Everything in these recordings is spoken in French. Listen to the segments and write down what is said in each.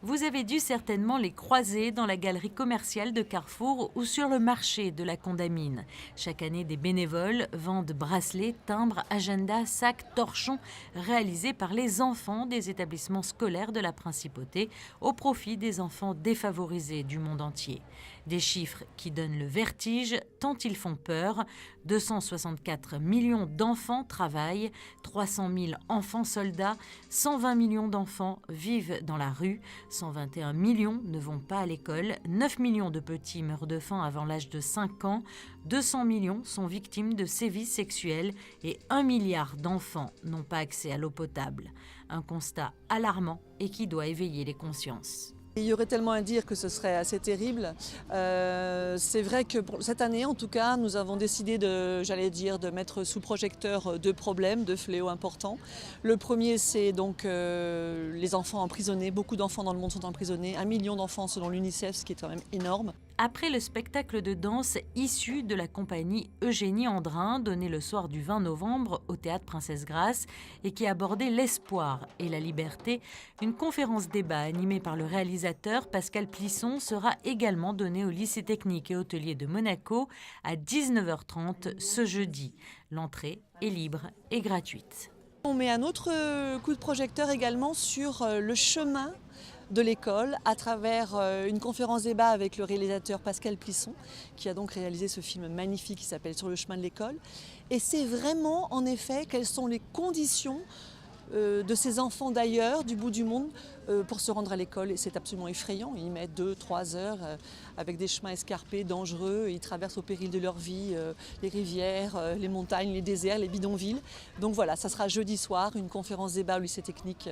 Vous avez dû certainement les croiser dans la galerie commerciale de Carrefour ou sur le marché de la Condamine. Chaque année, des bénévoles vendent bracelets, timbres, agendas, sacs, torchons réalisés par les enfants des établissements scolaires de la Principauté au profit des enfants défavorisés du monde entier. Des chiffres qui donnent le vertige tant ils font peur. 264 millions d'enfants travaillent, 300 000 enfants soldats, 120 millions d'enfants vivent dans la rue, 121 millions ne vont pas à l'école, 9 millions de petits meurent de faim avant l'âge de 5 ans, 200 millions sont victimes de sévices sexuels et 1 milliard d'enfants n'ont pas accès à l'eau potable. Un constat alarmant et qui doit éveiller les consciences. Il y aurait tellement à dire que ce serait assez terrible. C'est vrai que pour cette année, en tout cas, nous avons décidé de mettre sous projecteur deux problèmes, deux fléaux importants. Le premier, c'est donc les enfants emprisonnés. Beaucoup d'enfants dans le monde sont emprisonnés. 1 million d'enfants selon l'UNICEF, ce qui est quand même énorme. Après le spectacle de danse issu de la compagnie Eugénie Andrin, donné le soir du 20 novembre au Théâtre Princesse Grace et qui abordait l'espoir et la liberté, une conférence-débat animée par le réalisateur Pascal Plisson sera également donnée au lycée technique et hôtelier de Monaco à 19h30 ce jeudi. L'entrée est libre et gratuite. On met un autre coup de projecteur également sur le chemin de l'école à travers une conférence débat avec le réalisateur Pascal Plisson qui a donc réalisé ce film magnifique qui s'appelle Sur le chemin de l'école. Et c'est vraiment en effet quelles sont les conditions de ces enfants d'ailleurs, du bout du monde, pour se rendre à l'école. Et c'est absolument effrayant. Ils mettent 2-3 heures avec des chemins escarpés, dangereux. Ils traversent au péril de leur vie les rivières, les montagnes, les déserts, les bidonvilles. Donc voilà, ça sera jeudi soir, une conférence débat au lycée technique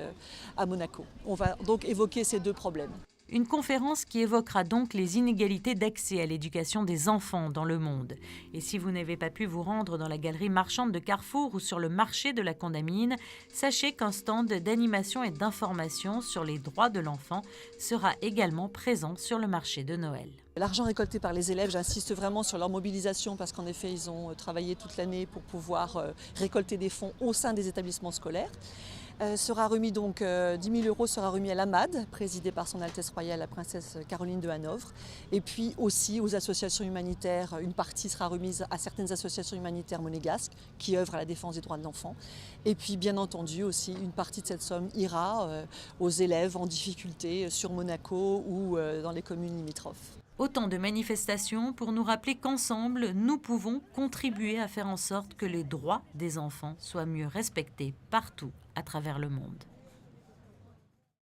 à Monaco. On va donc évoquer ces deux problèmes. Une conférence qui évoquera donc les inégalités d'accès à l'éducation des enfants dans le monde. Et si vous n'avez pas pu vous rendre dans la galerie marchande de Carrefour ou sur le marché de la Condamine, sachez qu'un stand d'animation et d'information sur les droits de l'enfant sera également présent sur le marché de Noël. L'argent récolté par les élèves, j'insiste vraiment sur leur mobilisation parce qu'en effet, ils ont travaillé toute l'année pour pouvoir récolter des fonds au sein des établissements scolaires. Sera remis donc 10 000 € sera remis à l'AMAD, présidée par son Altesse Royale la Princesse Caroline de Hanovre. Et puis aussi aux associations humanitaires, une partie sera remise à certaines associations humanitaires monégasques qui œuvrent à la défense des droits de l'enfant. Et puis bien entendu aussi, une partie de cette somme ira aux élèves en difficulté sur Monaco ou dans les communes limitrophes. Autant de manifestations pour nous rappeler qu'ensemble, nous pouvons contribuer à faire en sorte que les droits des enfants soient mieux respectés partout à travers le monde.